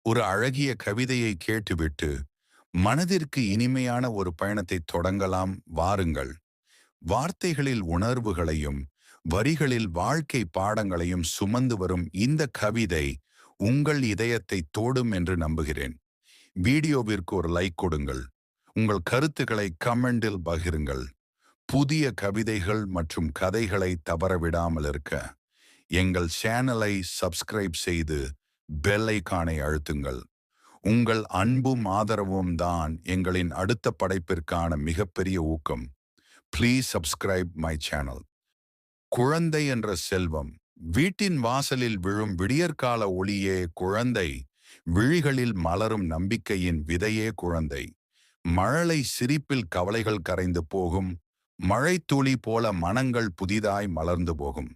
ஒரு அழகிய கவிதையை கேட்டுவிட்டு மனதிற்கு இனிமையான ஒரு பயணத்தை தொடங்கலாம் வாருங்கள். வார்த்தைகளில் உணர்வுகளையும் வரிகளில் வாழ்க்கை பாடங்களையும் சுமந்து வரும் இந்த கவிதை உங்கள் இதயத்தை தோடும் என்று நம்புகிறேன். வீடியோவிற்கு ஒரு லைக் கொடுங்கள். உங்கள் கருத்துக்களை கமெண்டில் பகிருங்கள். புதிய கவிதைகள் மற்றும் கதைகளை தவறவிடாமல் இருக்க எங்கள் சேனலை சப்ஸ்கிரைப் செய்து பெல் ஐகானை அழுத்துங்கள். உங்கள் அன்பும் ஆதரவும் தான் எங்களின் அடுத்த படைப்பிற்கான மிகப்பெரிய ஊக்கம். Please subscribe my channel. குழந்தை என்ற செல்வம். வீட்டின் வாசலில் விழும் விடியற்கால ஒளியே குழந்தை. விழிகளில் மலரும் நம்பிக்கையின் விதையே குழந்தை. மழலை சிரிப்பில் கவலைகள் கரைந்து போகும். மழை துளி போல மனங்கள் புதிதாய் மலர்ந்து போகும்.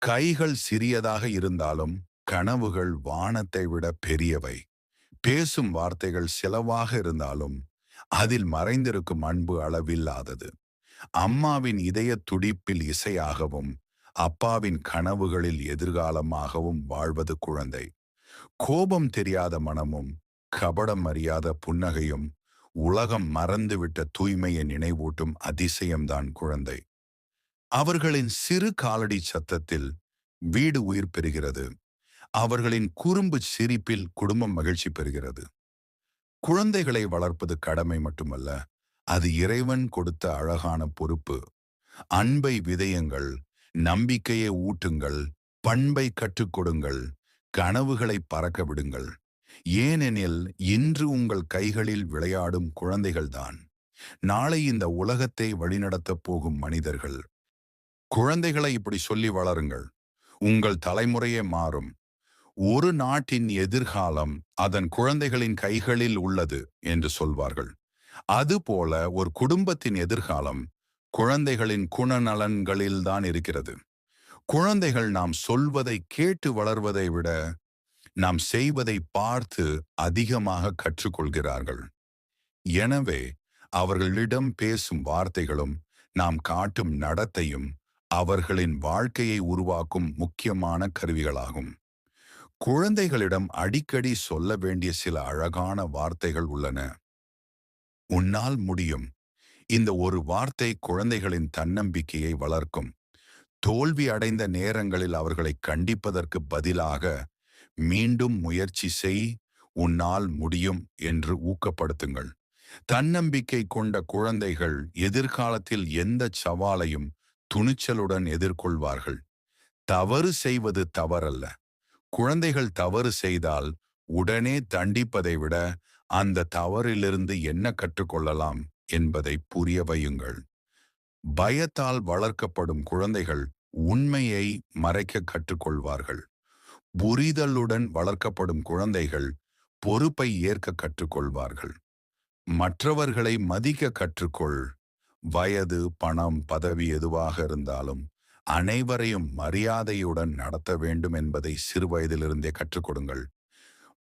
கைகள் சிறியதாக இருந்தாலும் கனவுகள் வானத்தை விட பெரியவை. பேசும் வார்த்தைகள் சிலவாக இருந்தாலும் அதில் மறைந்திருக்கும் அன்பு அளவில்லாதது. அம்மாவின் இதய துடிப்பில் இசையாகவும் அப்பாவின் கனவுகளில் எதிர்காலமாகவும் வாழ்வது குழந்தை. கோபம் தெரியாத மனமும் கபடம் அறியாத புன்னகையும் உலகம் மறந்துவிட்ட தூய்மையை நினைவூட்டும் அதிசயம்தான் குழந்தை. அவர்களின் சிறு காலடி சத்தத்தில் வீடு உயிர் பெறுகிறது. அவர்களின் குறும்பு சிரிப்பில் குடும்பம் மகிழ்ச்சி பெறுகிறது. குழந்தைகளை வளர்ப்பது கடமை மட்டுமல்ல, அது இறைவன் கொடுத்த அழகான பொறுப்பு. அன்பை விதையுங்கள், நம்பிக்கையை ஊட்டுங்கள், பண்பை கற்றுக் கொடுங்கள், கனவுகளை பறக்க விடுங்கள். ஏனெனில் இன்று உங்கள் கைகளில் விளையாடும் குழந்தைகள்தான் நாளை இந்த உலகத்தை வழிநடத்தப் போகும் மனிதர்கள். குழந்தைகளை இப்படி சொல்லி வளருங்கள். உங்கள் தலைமுறையே மாறும். ஒரு நாட்டின் எதிர்காலம் அதன் குழந்தைகளின் கைகளில் உள்ளது என்று சொல்வார்கள். அதுபோல ஒரு குடும்பத்தின் எதிர்காலம் குழந்தைகளின் குணநலன்களில்தான் இருக்கிறது. குழந்தைகள் நாம் சொல்வதை கேட்டு வளர்வதை விட நாம் செய்வதை பார்த்து அதிகமாக கற்றுக்கொள்கிறார்கள். எனவே அவர்களிடம் பேசும் வார்த்தைகளும் நாம் காட்டும் நடத்தையும் அவர்களின் வாழ்க்கையை உருவாக்கும் முக்கியமான கருவிகளாகும். குழந்தைகளிடம் அடிக்கடி சொல்ல வேண்டிய சில அழகான வார்த்தைகள் உள்ளன. உன்னால் முடியும். இந்த ஒரு வார்த்தை குழந்தைகளின் தன்னம்பிக்கையை வளர்க்கும். தோல்வி அடைந்த நேரங்களில் அவர்களை கண்டிப்பதற்கு பதிலாக மீண்டும் முயற்சி செய், உன்னால் முடியும் என்று ஊக்கப்படுத்துங்கள். தன்னம்பிக்கை கொண்ட குழந்தைகள் எதிர்காலத்தில் எந்த சவாலையும் துணிச்சலுடன் எதிர்கொள்வார்கள். தவறு செய்வது தவறல்ல. குழந்தைகள் தவறு செய்தால் உடனே தண்டிப்பதை விட அந்த தவறிலிருந்து என்ன கற்றுக்கொள்ளலாம் என்பதை புரிய வையுங்கள். பயத்தால் வளர்க்கப்படும் குழந்தைகள் உண்மையை மறைக்க கற்றுக்கொள்வார்கள். புரிதலுடன் வளர்க்கப்படும் குழந்தைகள் பொறுப்பை ஏற்க கற்றுக்கொள்வார்கள். மற்றவர்களை மதிக்க கற்றுக்கொள். வயது, பணம், பதவி எதுவாக இருந்தாலும் அனைவரையும் மரியாதையுடன் நடத்த வேண்டும் என்பதை சிறுவயதிலிருந்தே கற்றுக் கொடுங்கள்.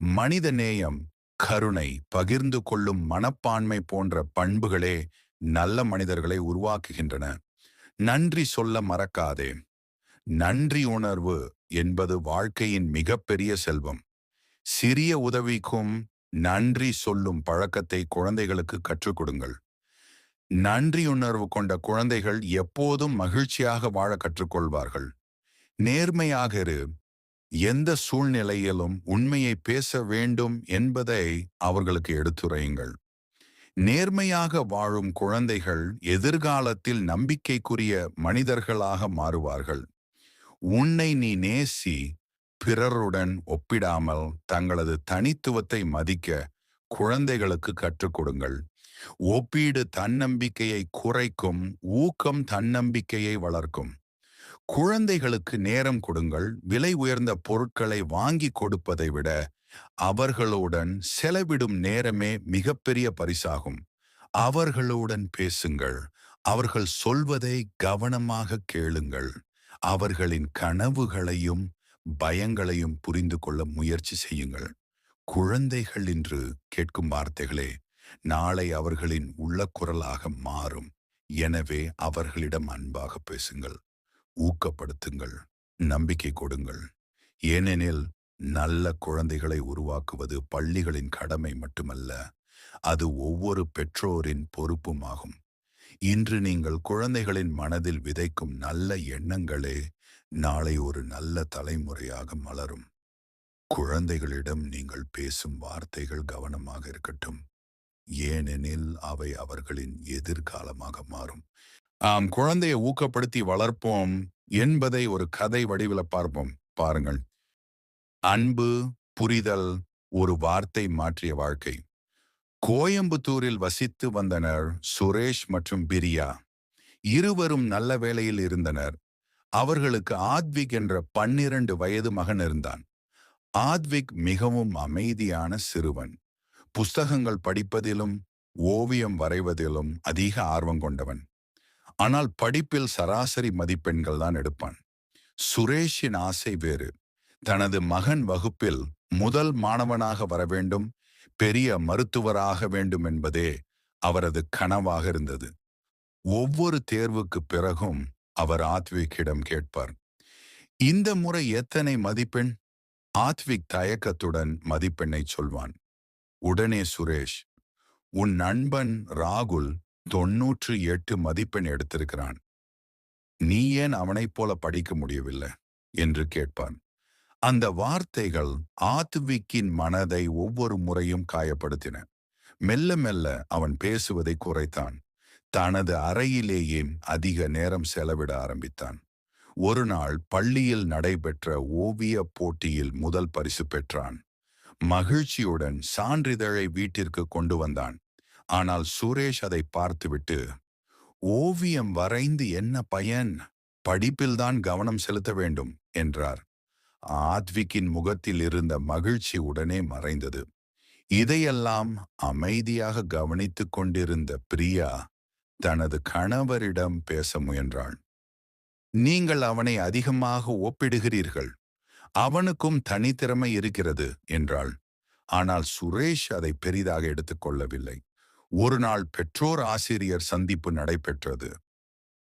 மனித நேயம், கருணை, பகிர்ந்து கொள்ளும் மனப்பான்மை போன்ற பண்புகளே நல்ல மனிதர்களை உருவாக்குகின்றன. நன்றி சொல்ல மறக்காதே. நன்றி உணர்வு என்பது வாழ்க்கையின் மிகப்பெரிய செல்வம். சிறிய உதவிக்கும் நன்றி சொல்லும் பழக்கத்தை குழந்தைகளுக்கு கற்றுக் கொடுங்கள். நன்றியுணர்வு கொண்ட குழந்தைகள் எப்போதும் மகிழ்ச்சியாக வாழ கற்றுக்கொள்வார்கள். நேர்மையாக இரு. எந்த சூழ்நிலையிலும் உண்மையை பேச வேண்டும் என்பதை அவர்களுக்கு எடுத்துரையுங்கள். நேர்மையாக வாழும் குழந்தைகள் எதிர்காலத்தில் நம்பிக்கைக்குரிய மனிதர்களாக மாறுவார்கள். உன்னை நீ நேசி. பிறருடன் ஒப்பிடாமல் தங்களது தனித்துவத்தை மதிக்க குழந்தைகளுக்கு கற்றுக் கொடுங்கள். ஒப்பீடு தன்னம்பிக்கையை குறைக்கும், ஊக்கம் தன்னம்பிக்கையை வளர்க்கும். குழந்தைகளுக்கு நேரம் கொடுங்கள். விலை உயர்ந்த பொருட்களை வாங்கி கொடுப்பதை விட அவர்களுடன் செலவிடும் நேரமே மிகப்பெரிய பரிசாகும். அவர்களுடன் பேசுங்கள். அவர்கள் சொல்வதை கவனமாக கேளுங்கள். அவர்களின் கனவுகளையும் பயங்களையும் புரிந்து கொள்ள முயற்சி செய்யுங்கள். குழந்தைகள் என்று கேட்கும் வார்த்தைகளே நாளை அவர்களின் உள்ள குரலாக மாறும். எனவே அவர்களிடம் அன்பாக பேசுங்கள், ஊக்கப்படுத்துங்கள், நம்பிக்கை கொடுங்கள். ஏனெனில் நல்ல குழந்தைகளை உருவாக்குவது பள்ளிகளின் கடமை மட்டுமல்ல, அது ஒவ்வொரு பெற்றோரின் பொறுப்புமாகும். இன்று நீங்கள் குழந்தைகளின் மனதில் விதைக்கும் நல்ல எண்ணங்களே நாளை ஒரு நல்ல தலைமுறையாக மலரும். குழந்தைகளிடம் நீங்கள் பேசும் வார்த்தைகள் கவனமாக இருக்கட்டும், ஏனெனில் அவை அவர்களின் எதிர்காலமாக மாறும். குழந்தையை ஊக்கப்படுத்தி வளர்ப்போம் என்பதை ஒரு கதை வடிவில பார்ப்போம். பாருங்கள். அன்பு, புரிதல், ஒரு வார்த்தை மாற்றிய வாழ்க்கை. கோயம்புத்தூரில் வசித்து வந்தனர் சுரேஷ் மற்றும் பிரியா. இருவரும் நல்ல வேலையில் இருந்தனர். அவர்களுக்கு ஆத்விக் என்ற 12 வயது மகன் இருந்தான். ஆத்விக் மிகவும் அமைதியான சிறுவன். புஸ்தகங்கள் படிப்பதிலும் ஓவியம் வரைவதிலும் அதிக ஆர்வம் கொண்டவன். ஆனால் படிப்பில் சராசரி மதிப்பெண்கள் தான் எடுப்பான். சுரேஷின் ஆசை வேறு. தனது மகன் வகுப்பில் முதல் மாணவனாக வர வேண்டும், பெரிய மருத்துவராக வேண்டும் என்பதே அவரது கனவாக இருந்தது. ஒவ்வொரு தேர்வுக்கு பிறகும் அவர் ஆத்விக்கிடம் கேட்பார், இந்த முறை எத்தனை மதிப்பெண்? ஆத்விக் தயக்கத்துடன் மதிப்பெண்ணை சொல்வான். உடனே சுரேஷ், உன் நண்பன் ராகுல் 98 மதிப்பெண் எடுத்திருக்கிறான், நீ ஏன் அவனைப் போல படிக்க முடியவில்லை என்று கேட்பான். அந்த வார்த்தைகள் ஆத்விக்கின் மனதை ஒவ்வொரு முறையும் காயப்படுத்தின. மெல்ல மெல்ல அவன் பேசுவதை குறைத்தான். தனது அறையிலேயே அதிக நேரம் செலவிட ஆரம்பித்தான். ஒரு நாள் பள்ளியில் நடைபெற்ற ஓவிய போட்டியில் முதல் பரிசு பெற்றான். மகிழ்ச்சியுடன் சான்றிதழை வீட்டிற்கு கொண்டு வந்தான். ஆனால் சுரேஷ் அதை பார்த்துவிட்டு, ஓவியம் வரைந்து என்ன பயன், படிப்பில்தான் கவனம் செலுத்த வேண்டும் என்றார். ஆத்விக்கின் முகத்தில் இருந்த மகிழ்ச்சி உடனே மறைந்தது. இதையெல்லாம் அமைதியாக கவனித்துக் கொண்டிருந்த பிரியா தனது கணவரிடம் பேச முயன்றாள். நீங்கள் அவனை அதிகமாக ஒப்பிடுகிறீர்கள், அவனுக்கும் தனித்திறமை இருக்கிறது என்றாள். ஆனால் சுரேஷ் அதை பெரிதாக எடுத்துக்கொள்ளவில்லை. ஒரு நாள் பெற்றோர் ஆசிரியர் சந்திப்பு நடைபெற்றது.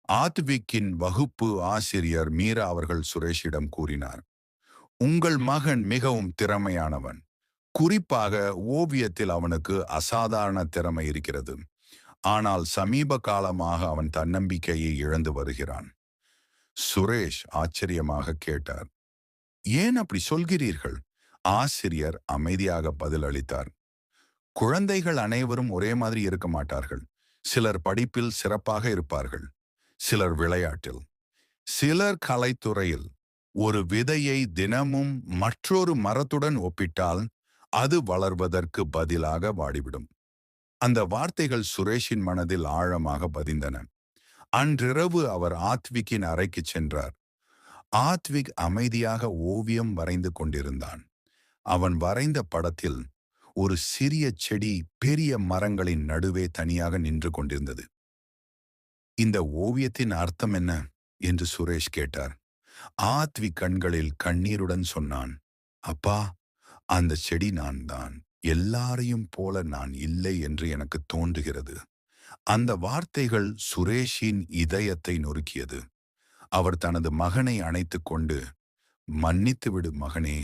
ஆத்விக்கின் வகுப்பு ஆசிரியர் மீரா அவர்கள் சுரேஷிடம் கூறினார், உங்கள் மகன் மிகவும் திறமையானவன். குறிப்பாக ஓவியத்தில் அவனுக்கு அசாதாரண திறமை இருக்கிறது. ஆனால் சமீப காலமாக அவன் தன்னம்பிக்கையை இழந்து வருகிறான். சுரேஷ் ஆச்சரியமாக கேட்டார், ஏன் அப்படி சொல்கிறீர்கள்? ஆசிரியர் அமைதியாக பதிலளித்தார், குழந்தைகள் அனைவரும் ஒரே மாதிரி இருக்க மாட்டார்கள். சிலர் படிப்பில் சிறப்பாக இருப்பார்கள், சிலர் விளையாட்டில், சிலர் கலைத்துறையில். ஒரு விதையை தினமும் மற்றொரு மரத்துடன் ஒப்பிட்டால் அது வளர்வதற்கு பதிலாக வாடிவிடும். அந்த வார்த்தைகள் சுரேஷின் மனதில் ஆழமாக பதிந்தன. அன்றிரவு அவர் ஆத்விக்கின் அறைக்கு சென்றார். ஆத்விக் அமைதியாக ஓவியம் வரைந்து கொண்டிருந்தான். அவன் வரைந்த படத்தில் ஒரு சிறிய செடி பெரிய மரங்களின் நடுவே தனியாக நின்று கொண்டிருந்தது. இந்த ஓவியத்தின் அர்த்தம் என்ன என்று சுரேஷ் கேட்டார். ஆத்விக் கண்களில் கண்ணீருடன் சொன்னான், அப்பா, அந்த செடி நான் தான். எல்லாரையும் போல நான் இல்லை என்று எனக்கு தோன்றுகிறது. அந்த வார்த்தைகள் சுரேஷின் இதயத்தை நொறுக்கியது. அவர் தனது மகனை அணைத்துக் கொண்டு, மன்னித்து விடு மகனே,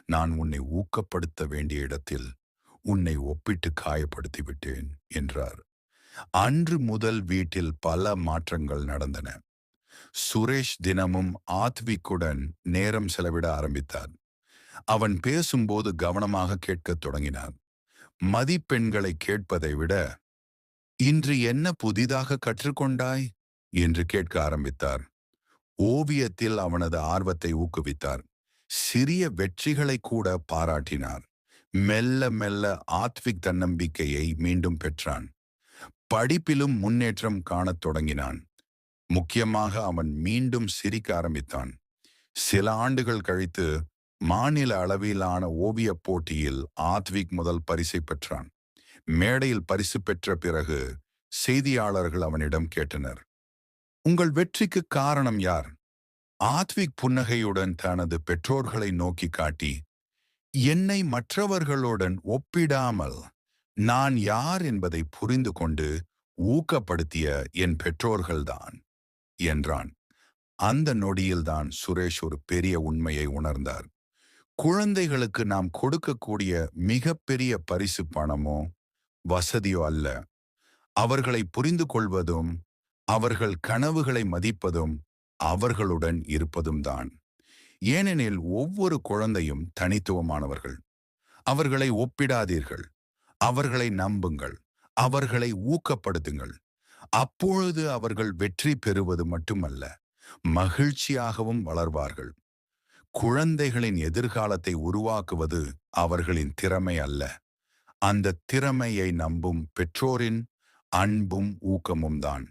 நான் உன்னை ஊக்கப்படுத்த வேண்டிய இடத்தில் உன்னை ஒப்பிட்டு காயப்படுத்தி விட்டேன் என்றார். அன்று முதல் வீட்டில் பல மாற்றங்கள் நடந்தன. சுரேஷ் தினமும் ஆத்விக்குடன் நேரம் செலவிட ஆரம்பித்தார். அவன் பேசும்போது கவனமாக கேட்கத் தொடங்கினார். மதிப்பெண்களை கேட்பதை விட, இன்று என்ன புதிதாக கற்றுக்கொண்டாய் என்று கேட்க ஆரம்பித்தார். ஓவியத்தில் அவனது ஆர்வத்தை ஊக்குவித்தார். சிறிய வெற்றிகளை கூட பாராட்டினார். மெல்ல மெல்ல ஆத்விக் தன்னம்பிக்கையை மீண்டும் பெற்றான். படிப்பிலும் முன்னேற்றம் காணத் தொடங்கினான். முக்கியமாக அவன் மீண்டும் சிரிக்க ஆரம்பித்தான். சில ஆண்டுகள் கழித்து மாநில அளவிலான ஓவியப் போட்டியில் ஆத்விக் முதல் பரிசை பெற்றான். மேடையில் பரிசு பெற்ற பிறகு செய்தியாளர்கள் அவனிடம் கேட்டனர், உங்கள் வெற்றிக்கு காரணம் யார்? ஆத்விக் புன்னகையுடன் தனது பெற்றோர்களை நோக்கி காட்டி, என்னை மற்றவர்களுடன் ஒப்பிடாமல் நான் யார் என்பதை புரிந்து கொண்டு ஊக்கப்படுத்திய என் பெற்றோர்கள்தான் என்றான். அந்த நொடியில்தான் சுரேஷ் ஒரு பெரிய உண்மையை உணர்ந்தார். குழந்தைகளுக்கு நாம் கொடுக்கக்கூடிய மிகப்பெரிய பரிசு பணமோ வசதியோ அல்ல. அவர்களை புரிந்து கொள்வதும் அவர்கள் கனவுகளை மதிப்பதும் அவர்களுடன் இருப்பதும் தான். ஏனெனில் ஒவ்வொரு குழந்தையும் தனித்துவமானவர்கள். அவர்களை ஒப்பிடாதீர்கள். அவர்களை நம்புங்கள். அவர்களை ஊக்கப்படுத்துங்கள். அப்பொழுது அவர்கள் வெற்றி பெறுவது மட்டுமல்ல, மகிழ்ச்சியாகவும் வளர்வார்கள். குழந்தைகளின் எதிர்காலத்தை உருவாக்குவது அவர்களின் திறமை அல்ல. அந்த திறமையை நம்பும் பெற்றோரின் அன்பும் ஊக்கமும் தான்.